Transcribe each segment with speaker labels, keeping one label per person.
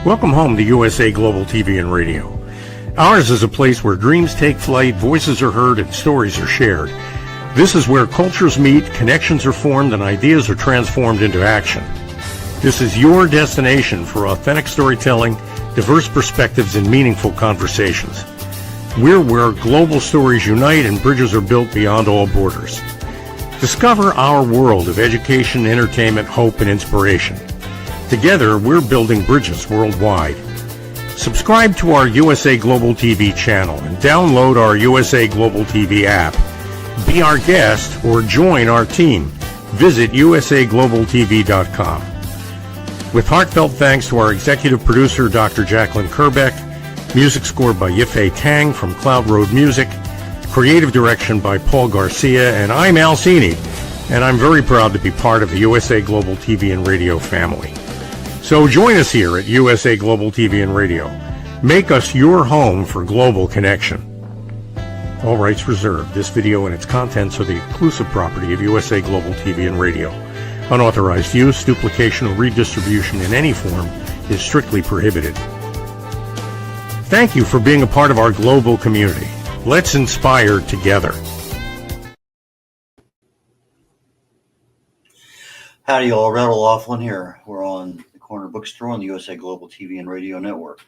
Speaker 1: Welcome home to USA Global TV and Radio. Ours is a place where dreams take flight, voices are heard, and stories are shared. This is where cultures meet, connections are formed, and ideas are transformed into action. This is your destination for authentic storytelling, diverse perspectives, and meaningful conversations. We're where global stories unite and bridges are built beyond all borders. Discover our world of education, entertainment, hope, and inspiration. Together, we're building bridges worldwide. Subscribe to our USA Global TV channel and download our USA Global TV app. Be our guest or join our team. Visit usaglobaltv.com. With heartfelt thanks to our executive producer, Dr. Jacalyn Kerbeck, music scored by Yifei Tang from Cloud Road Music, creative direction by Paul Garcia, and I'm Al Cini, and I'm very proud to be part of the USA Global TV and Radio family. So join us here at USA Global TV and Radio. Make us your home for global connection. All rights reserved. This video and its contents are the exclusive property of USA Global TV and Radio. Unauthorized use, duplication, or redistribution in any form is strictly prohibited. Thank you for being a part of our global community. Let's inspire together.
Speaker 2: Howdy, y'all. Red O'Loughlin here. We're on the Corner Bookstore on the USA Global TV and Radio Network.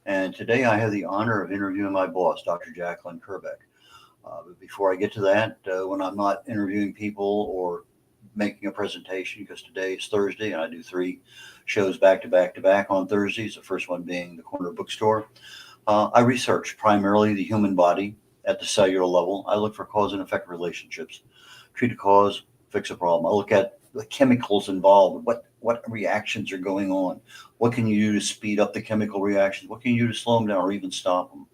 Speaker 2: And today I have the honor of interviewing my boss, Dr. Jacalyn Kerbeck. But before I get to that, when I'm not interviewing people or making a presentation, because today is Thursday and I do 3 shows back to back to back on Thursdays, the first one being the Corner Bookstore. I research primarily the human body at the cellular level. I look for cause and effect relationships, treat a cause, fix a problem. I look at the chemicals involved, what reactions are going on, what can you do to speed up the chemical reactions, what can you do to slow them down or even stop them.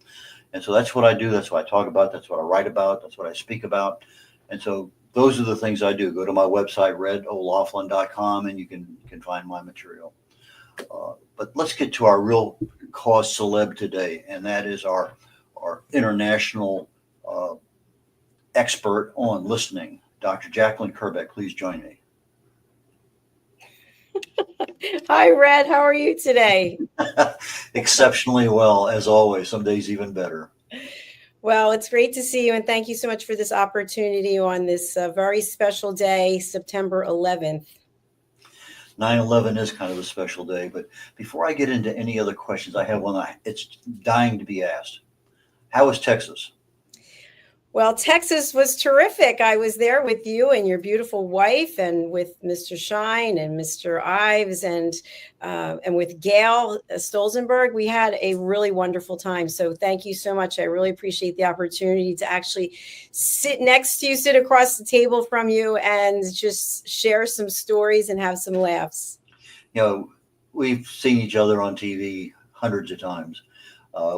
Speaker 2: And so that's what I do. That's what I talk about. That's what I write about. That's what I speak about. And so those are the things I do. Go to my website, redolaughlin.com, and you can find my material. But let's get to our real cause celeb today, and that is our international expert on listening, Dr. Jacalyn Kerbeck. Please join me.
Speaker 3: Hi, Red. How are you today?
Speaker 2: Exceptionally well, as always. Some days even better.
Speaker 3: Well, it's great to see you, and thank you so much for this opportunity on this very special day, September 11th.
Speaker 2: 9/11 is kind of a special day, but before I get into any other questions, I have one it's dying to be asked. How is Texas?
Speaker 3: Well, Texas was terrific. I was there with you and your beautiful wife, and with Mr. Shine and Mr. Ives, and with Gail Stolzenberg. We had a really wonderful time. So thank you so much. I really appreciate the opportunity to actually sit next to you, sit across the table from you, and just share some stories and have some laughs.
Speaker 2: You know, we've seen each other on TV hundreds of times.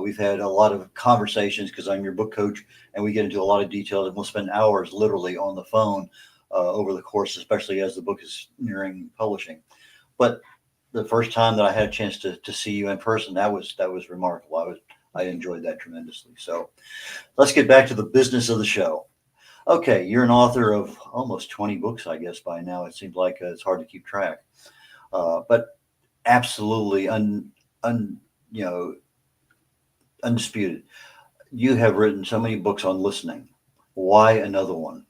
Speaker 2: We've had a lot of conversations because I'm your book coach, and we get into a lot of details, and we'll spend hours literally on the phone over the course, especially as the book is nearing publishing. But the first time that I had a chance to see you in person, that was remarkable. I enjoyed that tremendously. So let's get back to the business of the show. Okay, you're an author of almost 20 books, I guess, by now. It seems like it's hard to keep track, but absolutely undisputed. You have written so many books on listening. Why another one?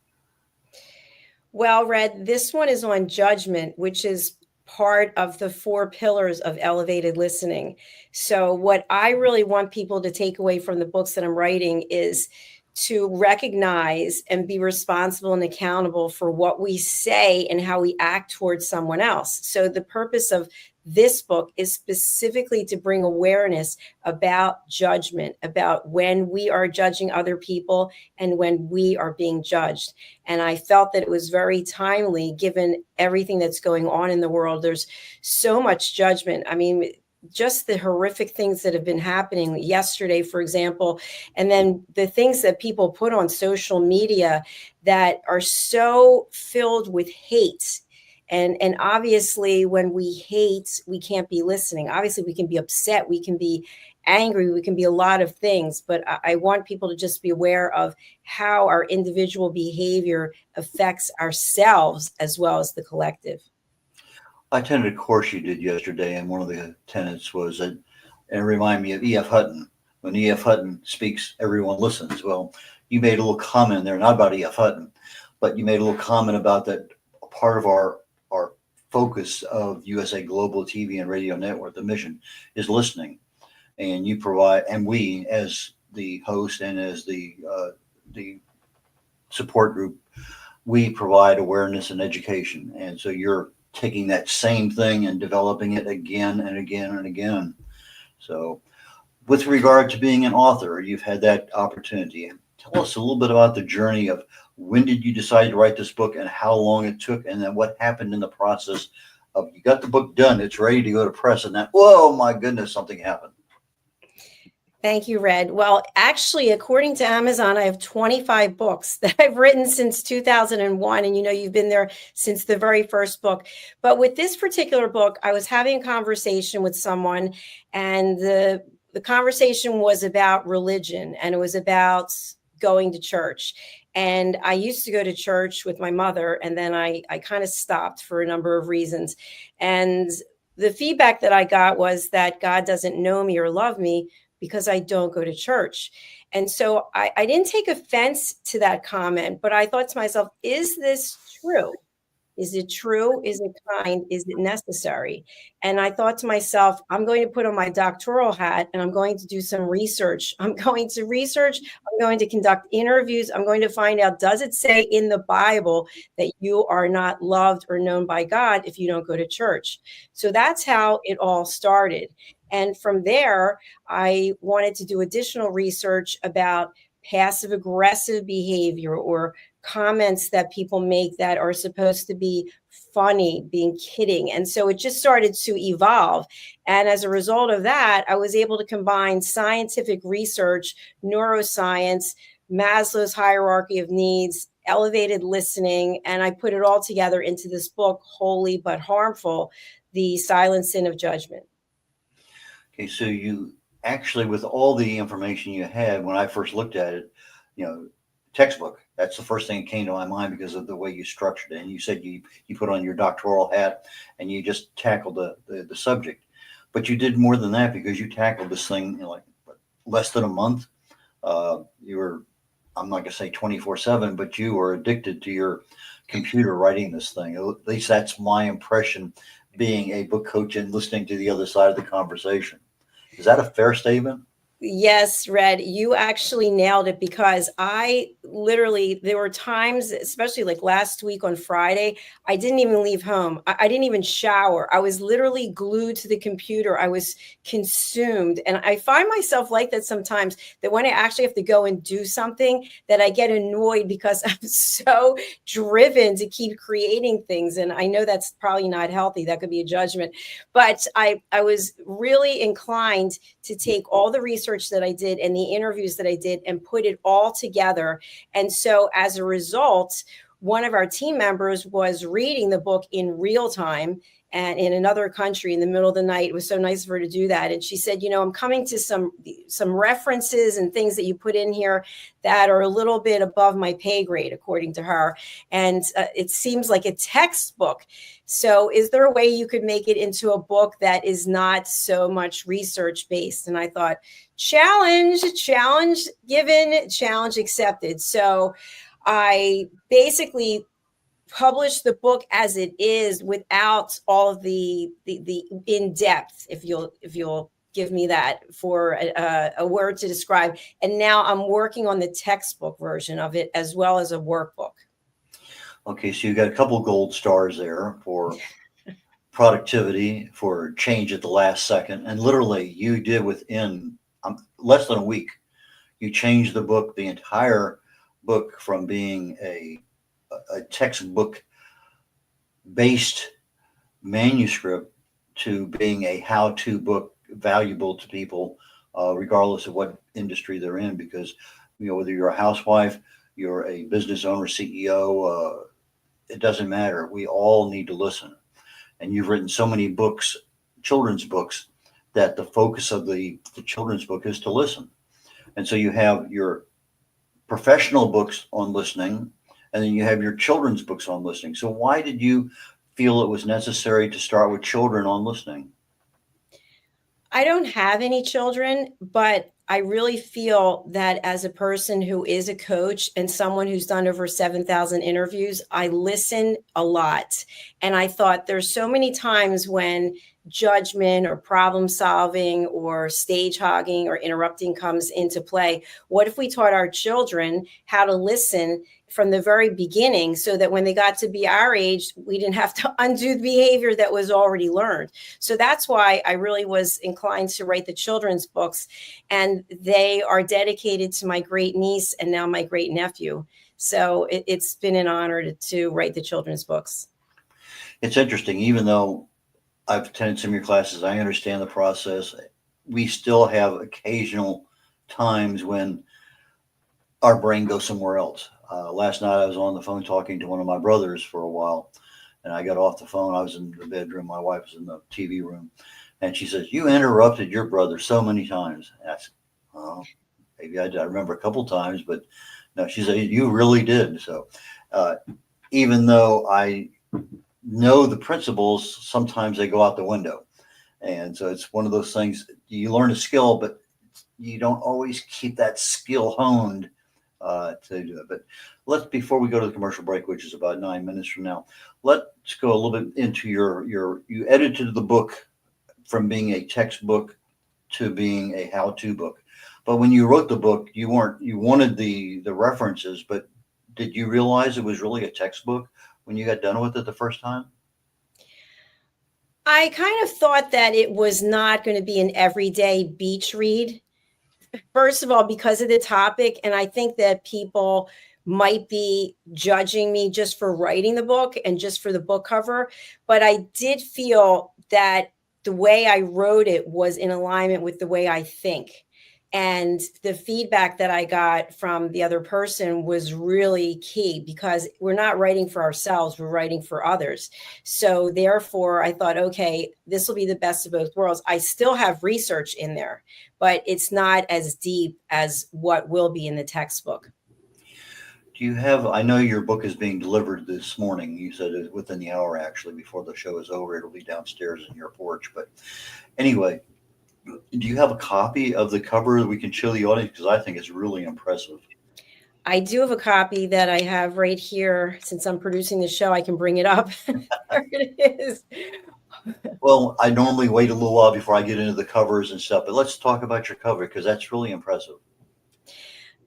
Speaker 3: Well, Red, this one is on judgment, which is part of the 4 pillars of elevated listening. So what I really want people to take away from the books that I'm writing is to recognize and be responsible and accountable for what we say and how we act towards someone else. So the purpose of this book is specifically to bring awareness about judgment, about when we are judging other people and when we are being judged. And I felt that it was very timely given everything that's going on in the world. There's so much judgment. I mean, just the horrific things that have been happening yesterday, for example, and then the things that people put on social media that are so filled with hate. And obviously, when we hate, we can't be listening. Obviously, we can be upset, we can be angry, we can be a lot of things. But I want people to just be aware of how our individual behavior affects ourselves as well as the collective.
Speaker 2: I attended a course you did yesterday, and one of the tenets was that it reminded me of E.F. Hutton. When E.F. Hutton speaks, everyone listens. Well, you made a little comment there, not about E.F. Hutton, but you made a little comment about that part of our focus of USA Global TV and Radio Network, the mission, is listening. And you provide, and we, as the host and as the support group, we provide awareness and education. And so you're taking that same thing and developing it again and again and again. So, with regard to being an author, you've had that opportunity. Tell us a little bit about the journey of when did you decide to write this book and how long it took, and then what happened in the process of you got the book done, it's ready to go to press, and then, whoa, my goodness, something happened.
Speaker 3: Thank you, Red. Well, actually, according to Amazon, I have 25 books that I've written since 2001. And you've been there since the very first book. But with this particular book, I was having a conversation with someone, and the conversation was about religion, and it was about going to church. And I used to go to church with my mother, and then I kind of stopped for a number of reasons. And the feedback that I got was that God doesn't know me or love me because I don't go to church. And so I didn't take offense to that comment, but I thought to myself, is this true? Is it true? Is it kind? Is it necessary? And I thought to myself, I'm going to put on my doctoral hat and I'm going to do some research. I'm going to research. I'm going to conduct interviews. I'm going to find out, does it say in the Bible that you are not loved or known by God if you don't go to church? So that's how it all started. And from there, I wanted to do additional research about passive aggressive behavior or comments that people make that are supposed to be funny, being kidding. And so it just started to evolve. And as a result of that, I was able to combine scientific research, neuroscience, Maslow's hierarchy of needs, elevated listening, and I put it all together into this book, Holy But Harmful, The Silent Sin of Judgment.
Speaker 2: Okay, so you actually, with all the information you had, when I first looked at it, textbook, that's the first thing that came to my mind because of the way you structured it. And you said you put on your doctoral hat and you just tackled the subject. But you did more than that because you tackled this thing in less than a month. You were, I'm not going to say 24/7, but you were addicted to your computer writing this thing. At least that's my impression, being a book coach and listening to the other side of the conversation. Is that a fair statement?
Speaker 3: Yes, Red, you actually nailed it, because there were times, especially like last week on Friday, I didn't even leave home. I didn't even shower. I was literally glued to the computer. I was consumed. And I find myself like that sometimes, that when I actually have to go and do something, that I get annoyed because I'm so driven to keep creating things. And I know that's probably not healthy. That could be a judgment. But I was really inclined to take all the research that I did and the interviews that I did and put it all together. And so as a result, one of our team members was reading the book in real time and in another country in the middle of the night. It was so nice of her to do that. And she said, I'm coming to some references and things that you put in here that are a little bit above my pay grade, according to her. And it seems like a textbook. So is there a way you could make it into a book that is not so much research based? And I thought, challenge given, challenge accepted. So I basically publish the book as it is without all of the in depth, if you'll give me that for a word to describe. And now I'm working on the textbook version of it as well as a workbook.
Speaker 2: Okay, so you got a couple gold stars there for productivity, for change at the last second, and literally you did within less than a week, you changed the book, the entire book, from being a textbook based manuscript to being a how-to book, valuable to people, regardless of what industry they're in. Because whether you're a housewife, you're a business owner, CEO, it doesn't matter. We all need to listen. And you've written so many books, children's books, that the focus of the children's book is to listen. And so you have your professional books on listening, and then you have your children's books on listening. So why did you feel it was necessary to start with children on listening?
Speaker 3: I don't have any children, but I really feel that as a person who is a coach and someone who's done over 7,000 interviews, I listen a lot. And I thought there's so many times when judgment or problem solving or stage hogging or interrupting comes into play. What if we taught our children how to listen from the very beginning so that when they got to be our age, we didn't have to undo the behavior that was already learned? So that's why I really was inclined to write the children's books. And they are dedicated to my great niece and now my great nephew. So it's been an honor to write the children's books.
Speaker 2: It's interesting, even though I've attended some of your classes, I understand the process. We still have occasional times when our brain goes somewhere else. Last night I was on the phone talking to one of my brothers for a while, and I got off the phone. I was in the bedroom. My wife was in the TV room, and she says, "You interrupted your brother so many times." And I said, "Oh, maybe I did. I remember a couple times, but no." She said, "You really did." So even though I know the principles, sometimes they go out the window. And so it's one of those things, you learn a skill, but you don't always keep that skill honed to do it. But before we go to the commercial break, which is about 9 minutes from now, let's go a little bit into you edited the book from being a textbook to being a how-to book. But when you wrote the book, you wanted the references, but did you realize it was really a textbook when you got done with it the first time?
Speaker 3: I kind of thought that it was not going to be an everyday beach read. First of all, because of the topic, and I think that people might be judging me just for writing the book and just for the book cover. But I did feel that the way I wrote it was in alignment with the way I think. And the feedback that I got from the other person was really key because we're not writing for ourselves, we're writing for others. So therefore, I thought, okay, this will be the best of both worlds. I still have research in there, but it's not as deep as what will be in the textbook.
Speaker 2: Do you have, I know your book is being delivered this morning. You said it within the hour, actually, before the show is over. It'll be downstairs in your porch. But anyway, do you have a copy of the cover that we can show the audience? Because I think it's really impressive.
Speaker 3: I do have a copy that I have right here. Since I'm producing the show, I can bring it up. There it is.
Speaker 2: Well, I normally wait a little while before I get into the covers and stuff, but let's talk about your cover because that's really impressive.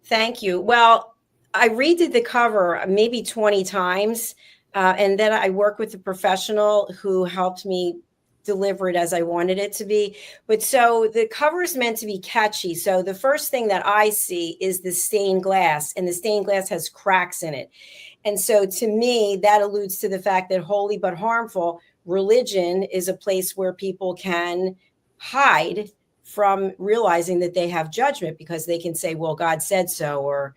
Speaker 3: Thank you. Well, I redid the cover maybe 20 times. And then I worked with a professional who helped me deliver it as I wanted it to be. But so the cover is meant to be catchy. So the first thing that I see is the stained glass, and the stained glass has cracks in it. And so to me, that alludes to the fact that holy but harmful religion is a place where people can hide from realizing that they have judgment because they can say, well, God said so, or,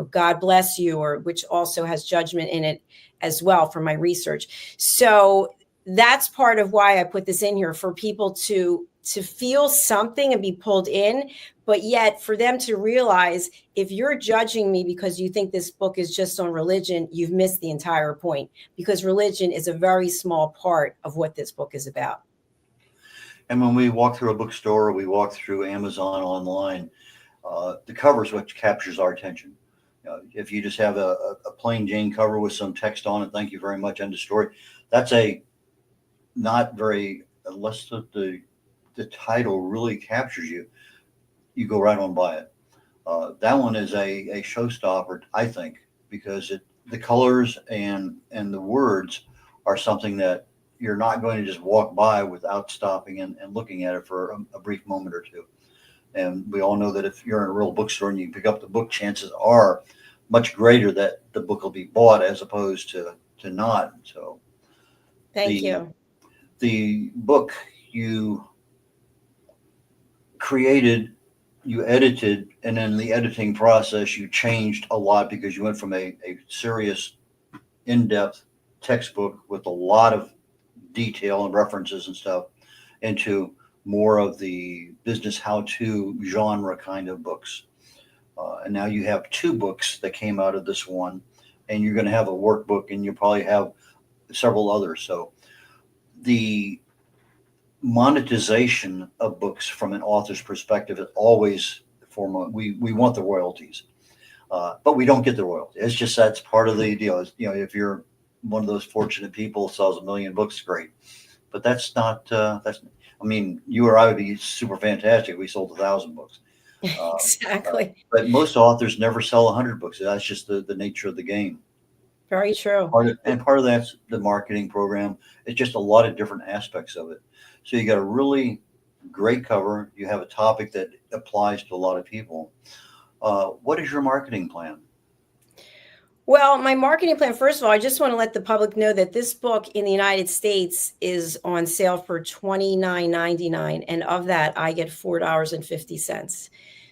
Speaker 3: God bless you, or which also has judgment in it as well from my research. So that's part of why I put this in here, for people to feel something and be pulled in, but yet for them to realize if you're judging me because you think this book is just on religion, you've missed the entire point, because religion is a very small part of what this book is about.
Speaker 2: And when we walk through a bookstore, we walk through Amazon online, the cover is what captures our attention. If you just have a plain Jane cover with some text on it, thank you very much, end of story. That's not very, unless the title really captures you, you go right on by it. That one is a showstopper, I think, because the colors and the words are something that you're not going to just walk by without stopping and looking at it for a brief moment or two. And we all know that if you're in a real bookstore and you pick up the book, chances are much greater that the book will be bought as opposed to not. So
Speaker 3: Thank you.
Speaker 2: The book you created, you edited, and in the editing process, you changed a lot because you went from a serious, in-depth textbook with a lot of detail and references and stuff into more of the business how-to genre kind of books. And now you have two books that came out of this one, and you're going to have a workbook, and you probably have several others. So the monetization of books from an author's perspective is always foremost. We want the royalties, but we don't get the royalties. It's just that's part of the deal. Is, if you're one of those fortunate people who sells 1 million books, great. But that's not. I mean, you or I would be super fantastic if we sold 1,000 books.
Speaker 3: Exactly.
Speaker 2: But most authors never sell 100 books. That's just the nature of the game.
Speaker 3: Very true.
Speaker 2: Part of that's the marketing program. It's just a lot of different aspects of it. So you got a really great cover. You have a topic that applies to a lot of people. What is your marketing plan?
Speaker 3: Well, my marketing plan, first of all, I just want to let the public know that this book in the United States is on sale for $29.99. And of that, I get $4.50.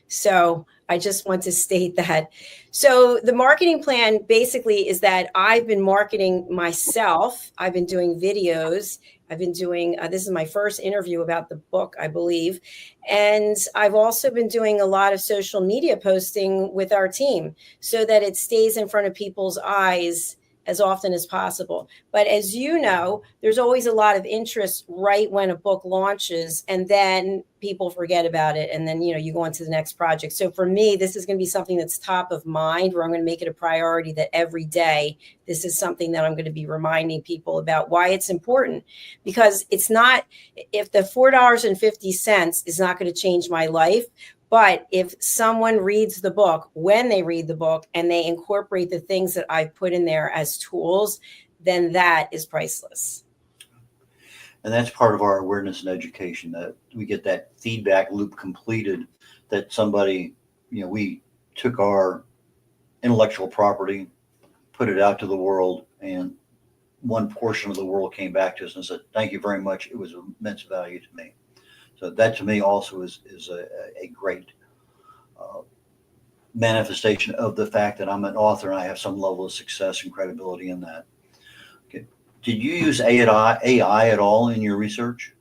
Speaker 3: So I just want to state that. So the marketing plan basically is that I've been marketing myself. I've been doing videos. I've been doing, this is my first interview about the book, I believe. And I've also been doing a lot of social media posting with our team so that it stays in front of people's eyes as often as possible. But as you know, there's always a lot of interest right when a book launches, and then people forget about it. And then, you go on to the next project. So for me, this is going to be something that's top of mind, where I'm going to make it a priority that every day, this is something that I'm going to be reminding people about why it's important. Because it's not, if the $4.50 is not going to change my life, but if someone reads the book, when they read the book and they incorporate the things that I've put in there as tools, then that is priceless.
Speaker 2: And that's part of our awareness and education, that we get that feedback loop completed, that somebody, we took our intellectual property, put it out to the world, and one portion of the world came back to us and said, thank you very much. It was of immense value to me. So that to me also is a great manifestation of the fact that I'm an author and I have some level of success and credibility in that. Okay. Did you use AI at all in your research?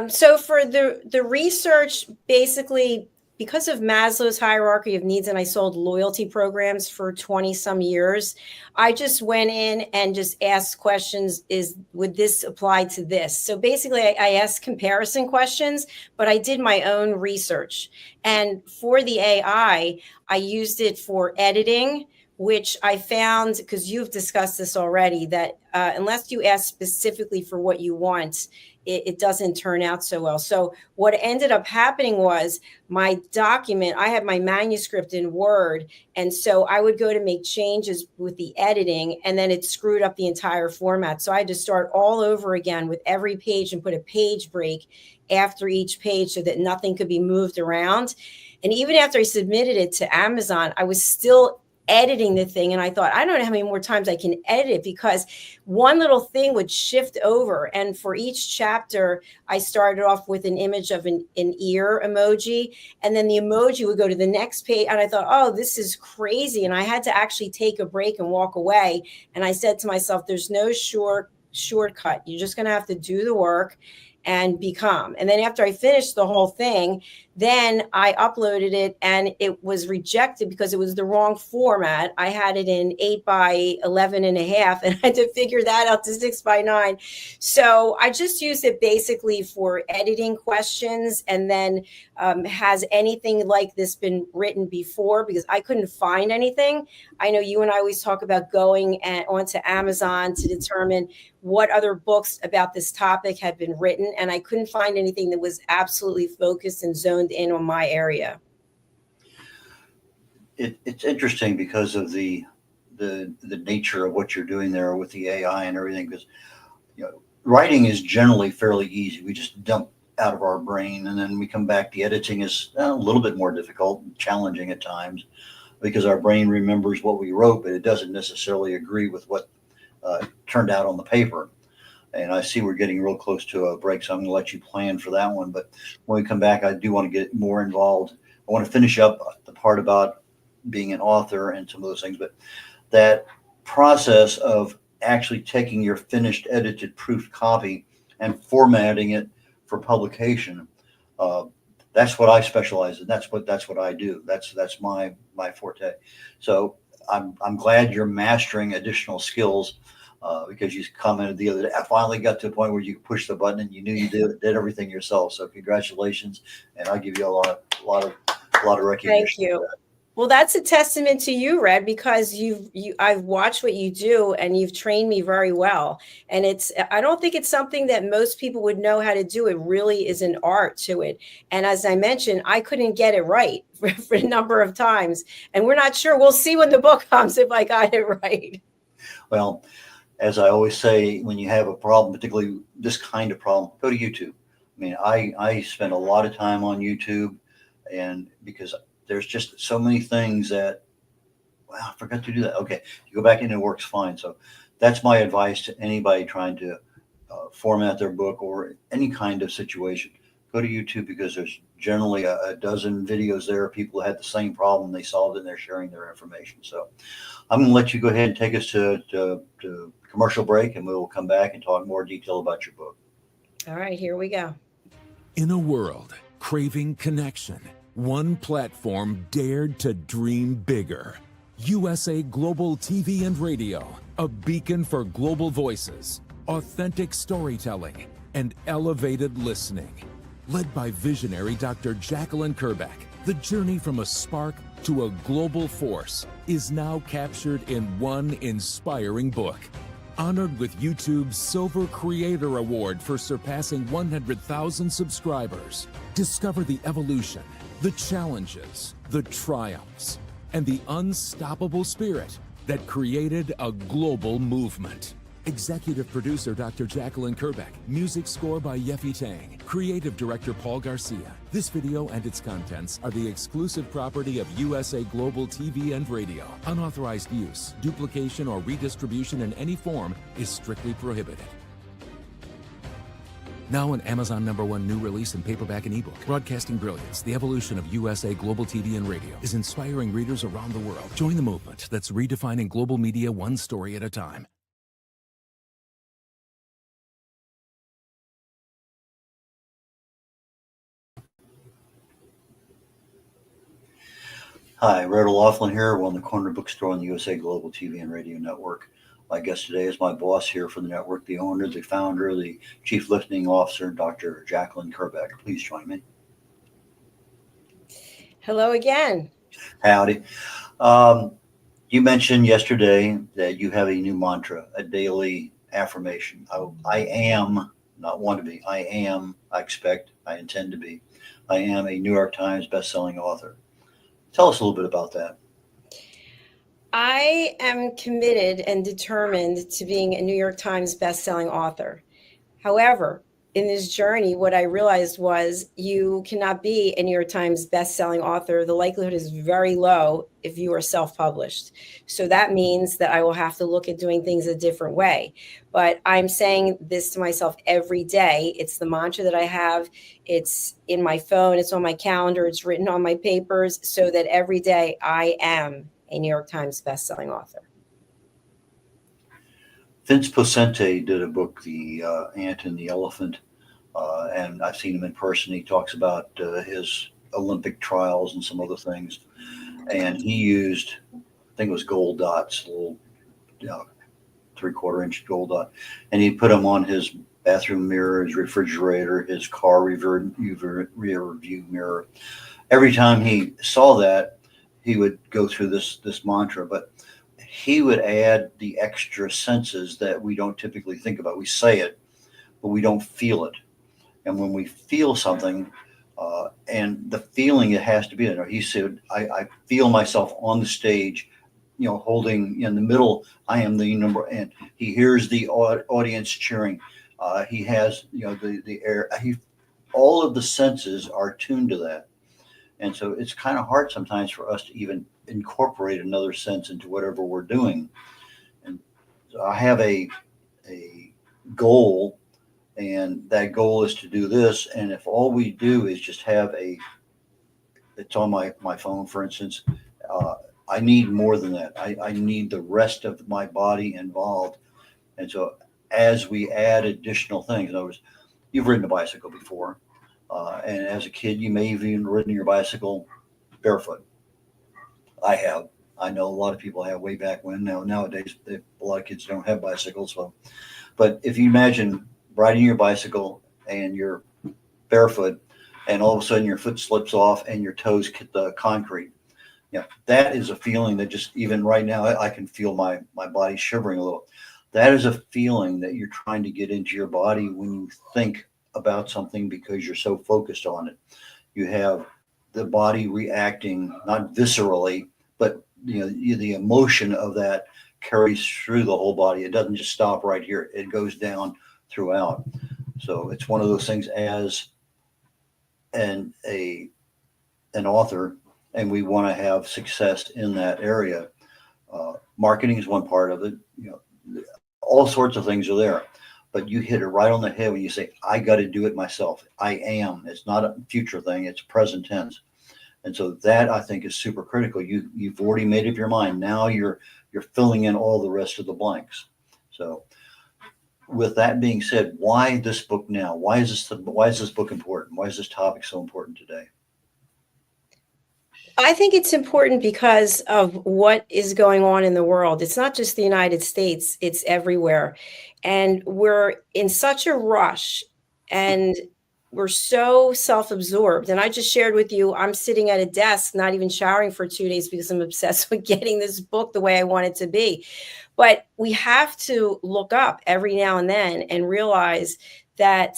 Speaker 3: So for the research, basically, because of Maslow's hierarchy of needs, and I sold loyalty programs for 20 some years, I just went in and just asked questions. Would this apply to this? So basically I asked comparison questions, but I did my own research. And for the AI, I used it for editing, which I found, because you've discussed this already, that unless you ask specifically for what you want, it doesn't turn out so well. So what ended up happening was my document, I had my manuscript in Word. And so I would go to make changes with the editing, and then it screwed up the entire format. So I had to start all over again with every page and put a page break after each page so that nothing could be moved around. And even after I submitted it to Amazon, I was still editing the thing. And I thought, I don't know how many more times I can edit it, because one little thing would shift over. And for each chapter, I started off with an image of an ear emoji. And then the emoji would go to the next page. And I thought, oh, this is crazy. And I had to actually take a break and walk away. And I said to myself, there's no shortcut. You're just going to have to do the work and be calm. And then after I finished the whole thing, then I uploaded it, and it was rejected because it was the wrong format. I had it in 8 by 11 and a half, and I had to figure that out to 6 by 9. So I just used it basically for editing questions. And then has anything like this been written before? Because I couldn't find anything. I know you and I always talk about going onto Amazon to determine what other books about this topic had been written. And I couldn't find anything that was absolutely focused and zoned in on my area.
Speaker 2: It's interesting because of the nature of what you're doing there with the AI and everything, because writing is generally fairly easy. We just dump out of our brain and then we come back. The editing is a little bit more difficult, challenging at times, because our brain remembers what we wrote, but it doesn't necessarily agree with what turned out on the paper. And I see we're getting real close to a break, so I'm going to let you plan for that one. But when we come back, I do want to get more involved. I want to finish up the part about being an author and some of those things, but that process of actually taking your finished, edited, proofed copy and formatting it for publication. That's what I specialize in. That's what I do. That's my forte. So I'm glad you're mastering additional skills. because you commented the other day. I finally got to a point where you could push the button and you knew you did everything yourself. So congratulations, and I give you a lot of recognition.
Speaker 3: Thank you. Well, that's a testament to you, Red, because I've watched what you do and you've trained me very well. And I don't think it's something that most people would know how to do. It really is an art to it. And as I mentioned, I couldn't get it right for a number of times. And we're not sure. We'll see when the book comes if I got it right.
Speaker 2: Well, as I always say, when you have a problem, particularly this kind of problem, go to YouTube. I mean, I spend a lot of time on YouTube, and because there's just so many things that, wow, I forgot to do that. Okay, you go back in, it works fine. So that's my advice to anybody trying to format their book or any kind of situation. Go to YouTube, because there's generally a dozen videos there. People had the same problem, they solved it, and they're sharing their information. So I'm going to let you go ahead and take us to commercial break, and we will come back and talk more detail about your book.
Speaker 3: All right, here we go.
Speaker 4: In a world craving connection, one platform dared to dream bigger. USA Global TV and Radio, a beacon for global voices, authentic storytelling, and elevated listening. Led by visionary Dr. Jacalyn Kerbeck, the journey from a spark to a global force is now captured in one inspiring book. Honored with YouTube's Silver Creator Award for surpassing 100,000 subscribers, discover the evolution, the challenges, the triumphs, and the unstoppable spirit that created a global movement. Executive producer Dr. Jacalyn Kerbeck. Music score by Yeffy Tang. Creative director Paul Garcia. This video and its contents are the exclusive property of USA Global TV and Radio. Unauthorized use, duplication, or redistribution in any form is strictly prohibited. Now an Amazon #1 new release in paperback and ebook. Broadcasting Brilliance, the evolution of USA Global TV and Radio, is inspiring readers around the world. Join the movement that's redefining global media one story at a time.
Speaker 2: Hi, Red O'Loughlin here. We're on the Corner Bookstore on the USA Global TV and Radio Network. My guest today is my boss here for the network, the owner, the founder, the chief listening officer, Dr. Jacalyn Kerbeck. Please join me.
Speaker 3: Hello again.
Speaker 2: Howdy. You mentioned yesterday that you have a new mantra, a daily affirmation. I am, not want to be, I am, I expect, I intend to be. I am a New York Times bestselling author. Tell us a little bit about that.
Speaker 3: I am committed and determined to being a New York Times bestselling author. However, in this journey, what I realized was you cannot be a New York Times bestselling author. The likelihood is very low if you are self-published. So that means that I will have to look at doing things a different way. But I'm saying this to myself every day. It's the mantra that I have. It's in my phone. It's on my calendar. It's written on my papers, so that every day I am a New York Times bestselling author.
Speaker 2: Vince Poscente did a book, The Ant and the Elephant, and I've seen him in person. He talks about his Olympic trials and some other things, and he used, I think it was gold dots, little 3/4 inch gold dot, and he put them on his bathroom mirror, his refrigerator, his car rear view mirror. Every time he saw that, he would go through this mantra, but he would add the extra senses that we don't typically think about. We say it, but we don't feel it. And when we feel something, and the feeling, it has to be there. He said, I feel myself on the stage, holding in the middle. I am the number, and he hears the audience cheering. He has, the air. All of the senses are tuned to that. And so it's kind of hard sometimes for us to even incorporate another sense into whatever we're doing. And so I have a goal, and that goal is to do this. And if all we do is just have it's on my phone, for instance, I need more than that. I need the rest of my body involved. And so as we add additional things, in other words, you've ridden a bicycle before. And as a kid, you may have even ridden your bicycle barefoot. I have. I know a lot of people have way back when. Nowadays, a lot of kids don't have bicycles. So, but if you imagine riding your bicycle and you're barefoot, and all of a sudden your foot slips off and your toes hit the concrete. Yeah, that is a feeling that just even right now I can feel my body shivering a little. That is a feeling that you're trying to get into your body when you think about something because you're so focused on it. You have the body reacting not viscerally, but the emotion of that carries through the whole body. It doesn't just stop right here; it goes down throughout. So it's one of those things as an author, and we want to have success in that area. Marketing is one part of it. All sorts of things are there, but you hit it right on the head when you say, "I got to do it myself." I am. It's not a future thing; it's present tense, and so that I think is super critical. You've already made up your mind. Now you're filling in all the rest of the blanks. So, with that being said, why this book now? Why is this book important? Why is this topic so important today?
Speaker 3: I think it's important because of what is going on in the world. It's not just the United States, it's everywhere. And we're in such a rush and we're so self-absorbed. And I just shared with you, I'm sitting at a desk, not even showering for 2 days because I'm obsessed with getting this book the way I want it to be. But we have to look up every now and then and realize that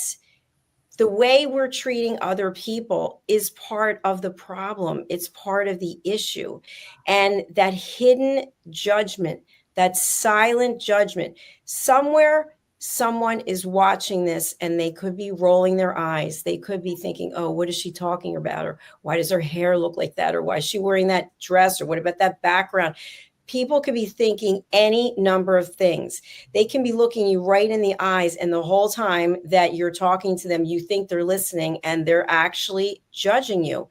Speaker 3: the way we're treating other people is part of the problem. It's part of the issue. And that hidden judgment, that silent judgment, somewhere someone is watching this and they could be rolling their eyes. They could be thinking, oh, what is she talking about? Or why does her hair look like that? Or why is she wearing that dress? Or what about that background? People could be thinking any number of things. They can be looking you right in the eyes, and the whole time that you're talking to them, you think they're listening and they're actually judging you.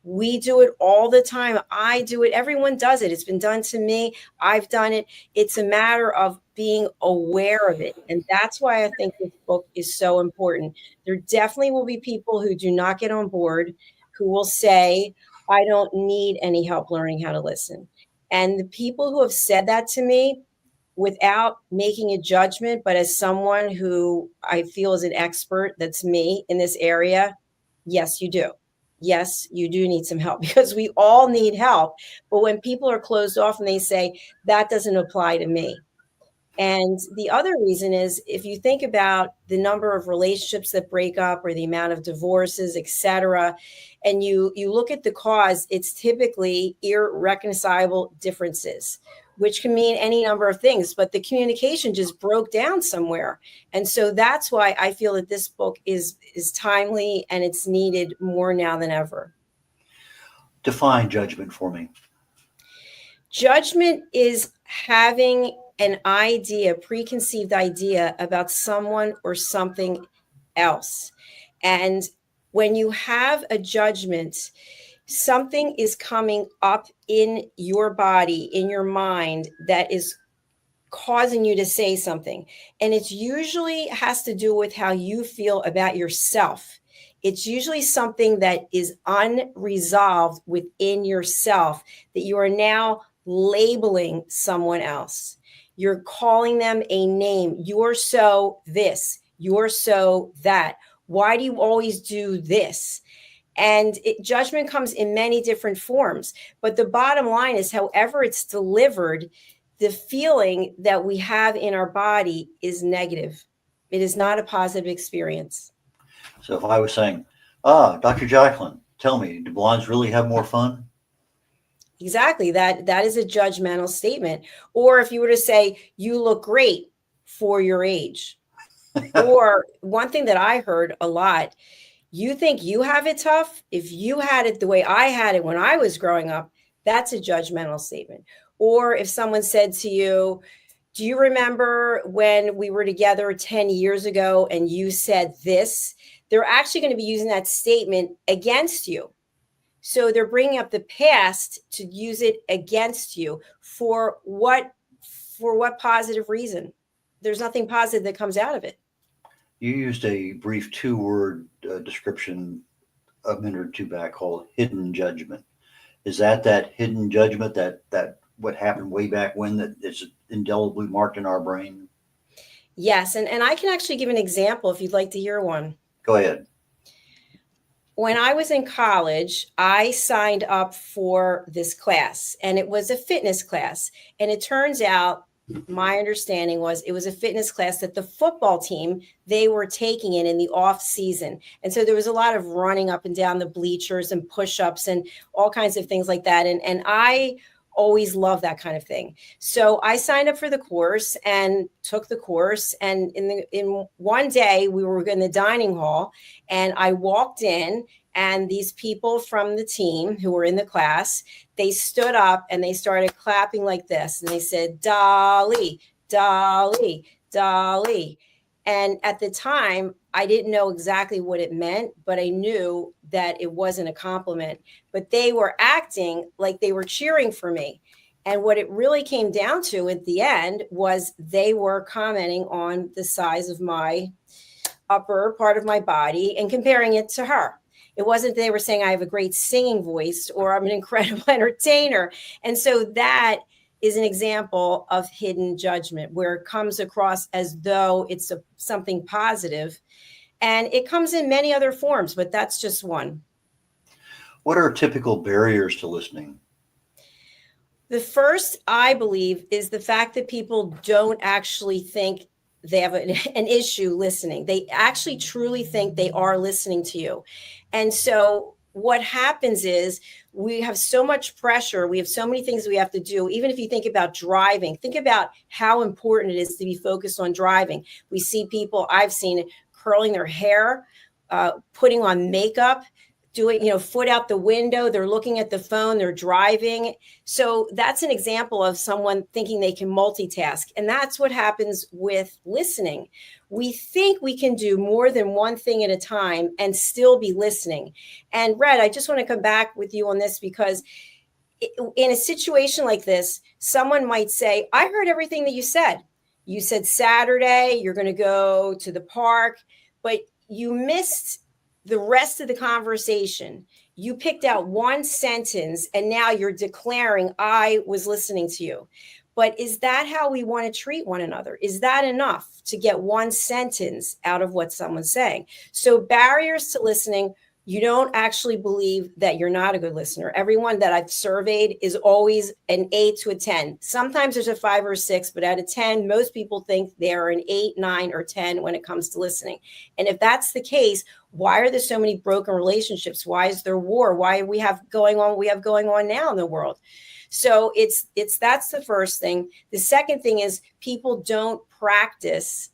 Speaker 3: We do it all the time. I do it. Everyone does it. It's been done to me. I've done it. It's a matter of being aware of it. And that's why I think this book is so important. There definitely will be people who do not get on board, who will say, I don't need any help learning how to listen. And the people who have said that to me without making a judgment, but as someone who I feel is an expert, that's me in this area, yes, you do. Yes, you do need some help because we all need help. But when people are closed off and they say, that doesn't apply to me. And the other reason is if you think about the number of relationships that break up or the amount of divorces, et cetera, and you look at the cause, it's typically irreconcilable differences, which can mean any number of things, but the communication just broke down somewhere. And so that's why I feel that this book is timely and it's needed more now than ever.
Speaker 2: Define judgment for me.
Speaker 3: Judgment is having an idea, preconceived idea about someone or something else. And when you have a judgment, something is coming up in your body, in your mind, that is causing you to say something. And it's usually has to do with how you feel about yourself. It's usually something that is unresolved within yourself that you are now labeling someone else. You're calling them a name. You're so this, you're so that. Why do you always do this? And judgment comes in many different forms. But the bottom line is, however it's delivered, the feeling that we have in our body is negative. It is not a positive experience.
Speaker 2: So if I was saying, Dr. Jacalyn, tell me, do blondes really have more fun?
Speaker 3: Exactly. That is a judgmental statement. Or if you were to say, you look great for your age. Or one thing that I heard a lot, you think you have it tough? If you had it the way I had it when I was growing up, that's a judgmental statement. Or if someone said to you, do you remember when we were together 10 years ago and you said this? They're actually going to be using that statement against you. So they're bringing up the past to use it against you for what positive reason? There's nothing positive that comes out of it.
Speaker 2: You used a brief 2-word description a minute or two back called hidden judgment. Is that hidden judgment, that what happened way back when that is indelibly marked in our brain?
Speaker 3: Yes. And I can actually give an example if you'd like to hear one.
Speaker 2: Go ahead.
Speaker 3: When I was in college, I signed up for this class, and it was a fitness class. And it turns out, my understanding was it was a fitness class that the football team, they were taking in the off season. And so there was a lot of running up and down the bleachers and push-ups and all kinds of things like that. And I always love that kind of thing. So I signed up for the course and took the course. And in one day we were in the dining hall, and I walked in, and these people from the team who were in the class, they stood up and they started clapping like this. And they said, Dolly, Dolly, Dolly. And at the time, I didn't know exactly what it meant, but I knew that it wasn't a compliment. But they were acting like they were cheering for me. And what it really came down to at the end was they were commenting on the size of my upper part of my body and comparing it to her. It wasn't they were saying I have a great singing voice or I'm an incredible entertainer. And so that is an example of hidden judgment, where it comes across as though it's something positive. And it comes in many other forms, but that's just one.
Speaker 2: What are typical barriers to listening?
Speaker 3: The first, I believe, is the fact that people don't actually think they have an issue listening. They actually truly think they are listening to you. And so what happens is we have so much pressure. We have so many things we have to do. Even if you think about driving, think about how important it is to be focused on driving. We see people, I've seen it, curling their hair, putting on makeup, doing, foot out the window. They're looking at the phone, they're driving. So that's an example of someone thinking they can multitask. And that's what happens with listening. We think we can do more than one thing at a time and still be listening. And Red, I just want to come back with you on this, because in a situation like this, someone might say, I heard everything that you said. You said Saturday, you're going to go to the park, but you missed the rest of the conversation. You picked out one sentence and now you're declaring, I was listening to you. But is that how we want to treat one another? Is that enough to get one sentence out of what someone's saying? So barriers to listening, you don't actually believe that you're not a good listener. Everyone that I've surveyed is always an 8 to a 10. Sometimes there's a 5 or a 6, but out of 10, most people think they're an 8, 9, or 10 when it comes to listening. And if that's the case, why are there so many broken relationships? Why is there war? Why we have going on now in the world? So that's the first thing. The second thing is people don't practice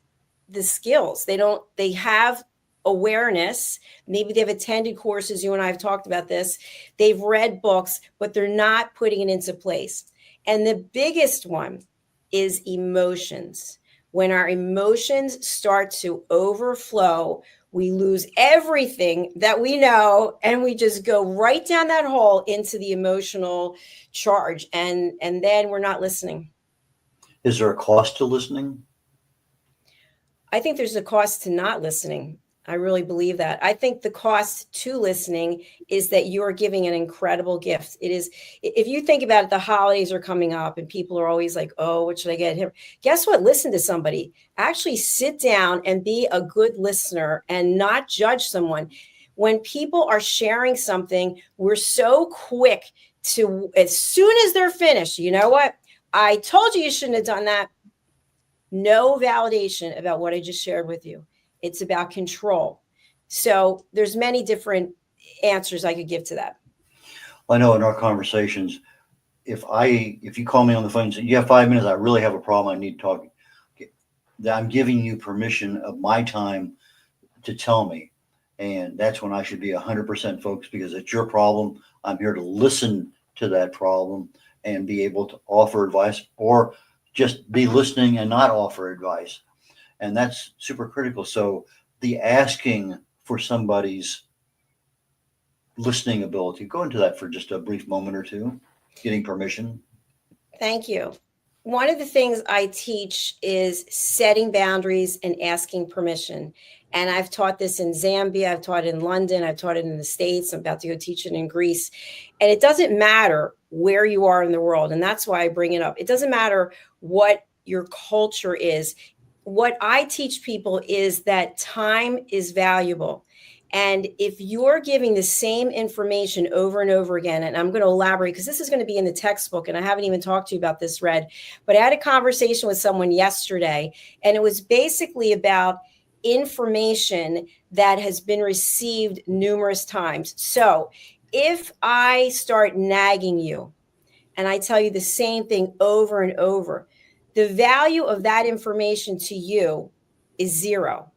Speaker 3: the skills. They have awareness. Maybe they've attended courses. You and I have talked about this. They've read books, but they're not putting it into place. And the biggest one is emotions. When our emotions start to overflow, we lose everything that we know, and we just go right down that hole into the emotional charge. And then we're not listening.
Speaker 2: Is there a cost to listening?
Speaker 3: I think there's a cost to not listening. I really believe that. I think the cost to listening is that you are giving an incredible gift. It is, if you think about it, the holidays are coming up and people are always like, oh, what should I get him? Guess what? Listen to somebody. Actually sit down and be a good listener and not judge someone. When people are sharing something, we're so quick to, as soon as they're finished, you know what? I told you shouldn't have done that. No validation about what I just shared with you. It's about control. So there's many different answers I could give to that.
Speaker 2: I know in our conversations, if you call me on the phone and say, you have 5 minutes, I really have a problem, I need to talk, that I'm giving you permission of my time to tell me. And that's when I should be 100% focused, because it's your problem. I'm here to listen to that problem and be able to offer advice, or just be listening and not offer advice. And that's super critical. So the asking for somebody's listening ability, go into that for just a brief moment or two, getting permission.
Speaker 3: Thank you. One of the things I teach is setting boundaries and asking permission. And I've taught this in Zambia, I've taught it in London, I've taught it in the States, I'm about to go teach it in Greece. And it doesn't matter where you are in the world. And that's why I bring it up. It doesn't matter what your culture is. What I teach people is that time is valuable. And if you're giving the same information over and over again, and I'm going to elaborate because this is going to be in the textbook, and I haven't even talked to you about this, Red, but I had a conversation with someone yesterday, and it was basically about information that has been received numerous times. So if I start nagging you and I tell you the same thing over and over, the value of that information to you is zero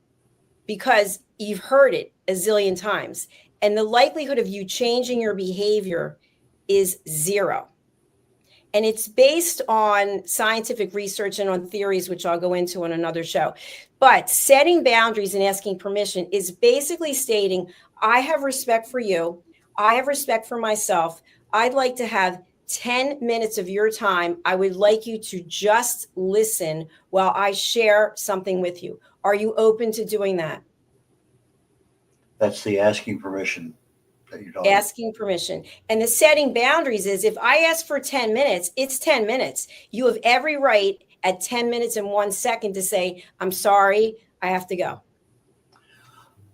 Speaker 3: because you've heard it a zillion times. And the likelihood of you changing your behavior is zero. And it's based on scientific research and on theories, which I'll go into on another show. But setting boundaries and asking permission is basically stating, I have respect for you. I have respect for myself. I'd like to have 10 minutes of your time. I would like you to just listen while I share something with you. Are you open to doing that?
Speaker 2: That's the asking permission that you're talking
Speaker 3: Asking permission. And the setting boundaries is if I ask for 10 minutes, it's 10 minutes. You have every right at 10 minutes and 1 second to say, I'm sorry, I have to go.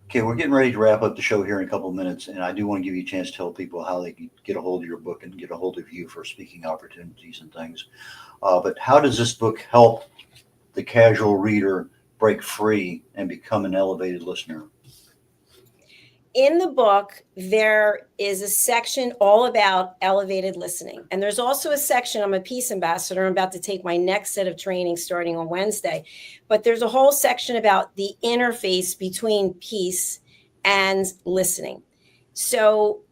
Speaker 2: Okay, we're getting ready to wrap up the show here in a couple of minutes, and I do want to give you a chance to tell people how they can get a hold of your book and get a hold of you for speaking opportunities and things. But how does this book help the casual reader break free and become an elevated listener?
Speaker 3: In the book, there is a section all about elevated listening. And there's also a section, I'm a peace ambassador. I'm about to take my next set of training starting on Wednesday. But there's a whole section about the interface between peace and listening. So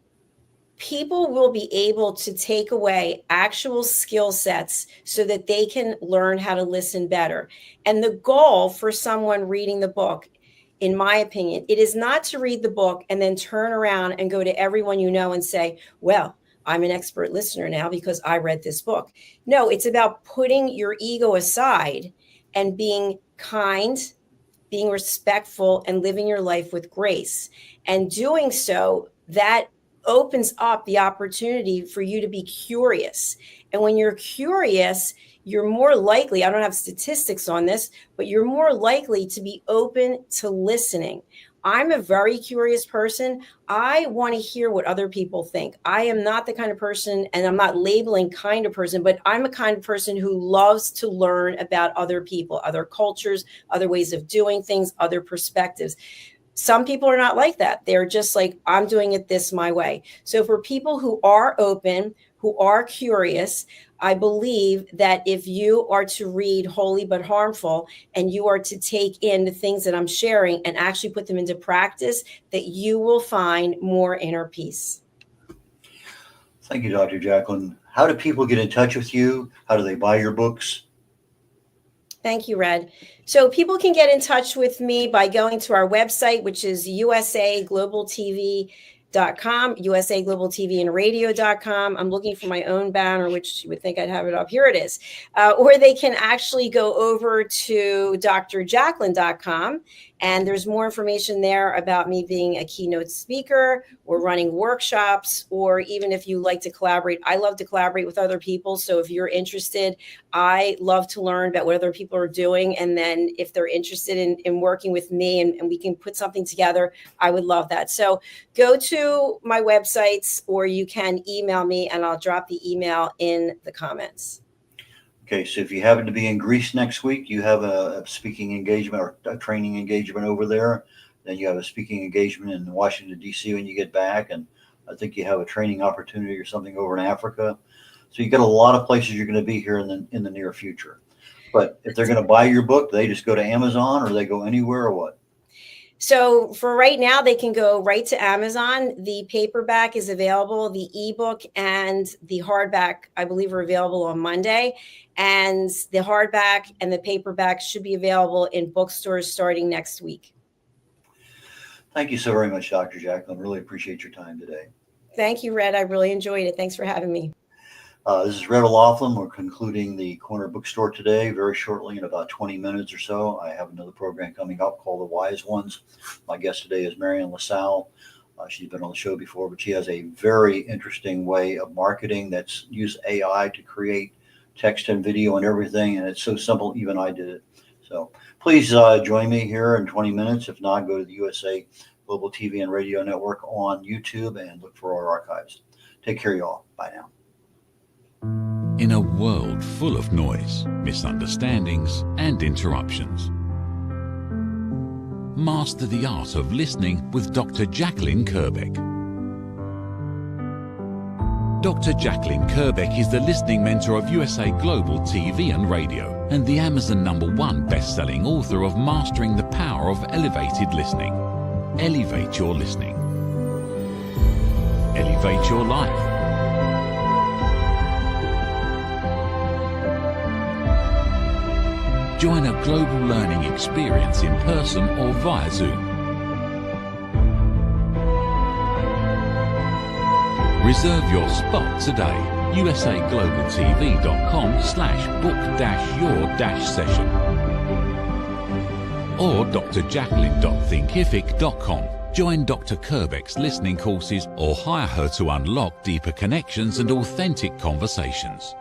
Speaker 3: people will be able to take away actual skill sets so that they can learn how to listen better. And the goal for someone reading the book, in my opinion, it is not to read the book and then turn around and go to everyone you know and say, well, I'm an expert listener now because I read this book. No, it's about putting your ego aside and being kind, being respectful, and living your life with grace. And doing so, that opens up the opportunity for you to be curious. And when you're curious, you're more likely, I don't have statistics on this, but you're more likely to be open to listening. I'm a very curious person. I want to hear what other people think. I am not the kind of person, and I'm not labeling kind of person, but I'm a kind of person who loves to learn about other people, other cultures, other ways of doing things, other perspectives. Some people are not like that. They're just like, I'm doing it this my way. So for people who are open, who are curious, I believe that if you are to read Holy but Harmful and you are to take in the things that I'm sharing and actually put them into practice, that you will find more inner peace.
Speaker 2: Thank you, Dr. Jacalyn. How do people get in touch with you? How do they buy your books?
Speaker 3: Thank you, Red. So people can get in touch with me by going to our website, which is usaglobaltv.com, usaglobaltvandradio.com. I'm looking for my own banner, which you would think I'd have it up. Here it is. Or they can actually go over to drjacalyn.com, and there's more information there about me being a keynote speaker or running workshops, or even if you like to collaborate. I love to collaborate with other people. So if you're interested, I love to learn about what other people are doing. And then if they're interested in working with me and we can put something together, I would love that. So go to my websites, or you can email me and I'll drop the email in the comments.
Speaker 2: Okay, so if you happen to be in Greece next week, you have a speaking engagement or a training engagement over there. Then you have a speaking engagement in Washington, D.C. when you get back. And I think you have a training opportunity or something over in Africa. So you got a lot of places you're going to be here in the near future. But if they're going to buy your book, they just go to Amazon, or they go anywhere, or what?
Speaker 3: So for right now, they can go right to Amazon. The paperback is available. The ebook and the hardback, I believe, are available on Monday. And the hardback and the paperback should be available in bookstores starting next week.
Speaker 2: Thank you so very much, Dr. Jacalyn. Really appreciate your time today.
Speaker 3: Thank you, Red. I really enjoyed it. Thanks for having me.
Speaker 2: This is Red O'Loughlin. We're concluding the Corner Bookstore today. Very shortly, in about 20 minutes or so, I have another program coming up called The Wise Ones. My guest today is Marian LaSalle. She's been on the show before, but she has a very interesting way of marketing that's used AI to create text and video and everything. And it's so simple, even I did it. So please join me here in 20 minutes. If not, go to the USA Global TV and Radio Network on YouTube and look for our archives. Take care, y'all. Bye now.
Speaker 5: In a world full of noise, misunderstandings, and interruptions, master the art of listening with Dr. Jacalyn Kerbeck. Dr. Jacalyn Kerbeck is the listening mentor of USA Global TV and Radio and the Amazon #1 best-selling author of Mastering the Power of Elevated Listening. Elevate your listening. Elevate your life. Join a global learning experience in person or via Zoom. Reserve your spot today. usaglobaltv.com/book-your-session or drjacalyn.thinkific.com. Join Dr. Kerbeck's listening courses or hire her to unlock deeper connections and authentic conversations.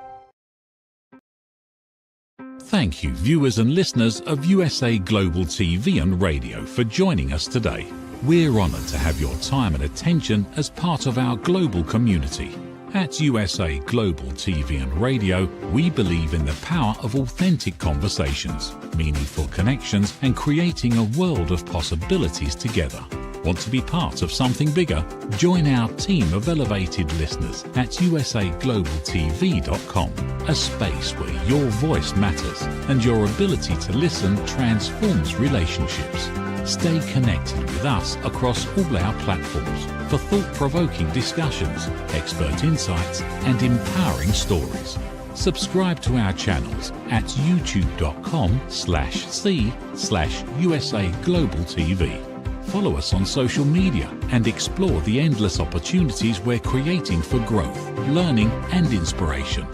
Speaker 5: Thank you, viewers and listeners of USA Global TV and Radio, for joining us today. We're honored to have your time and attention as part of our global community. At USA Global TV and Radio, we believe in the power of authentic conversations, meaningful connections, and creating a world of possibilities together. Want to be part of something bigger? Join our team of elevated listeners at usaglobaltv.com, a space where your voice matters and your ability to listen transforms relationships. Stay connected with us across all our platforms for thought-provoking discussions, expert insights, and empowering stories. Subscribe to our channels at youtube.com/c/USA-Global-TV. Follow us on social media and explore the endless opportunities we're creating for growth, learning, and inspiration.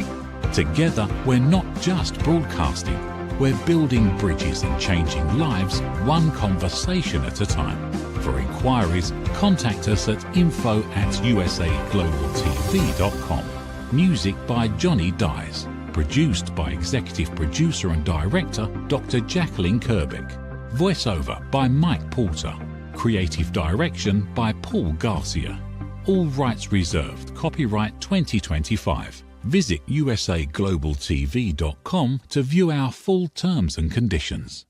Speaker 5: Together, we're not just broadcasting, we're building bridges and changing lives one conversation at a time. For inquiries, contact us at info@usaglobaltv.com. Music by Johnny Dies. Produced by Executive Producer and Director Dr. Jacalyn Kerbeck. Voiceover by Mike Porter. Creative direction by Paul Garcia. All rights reserved. Copyright 2025. Visit usaglobaltv.com to view our full terms and conditions.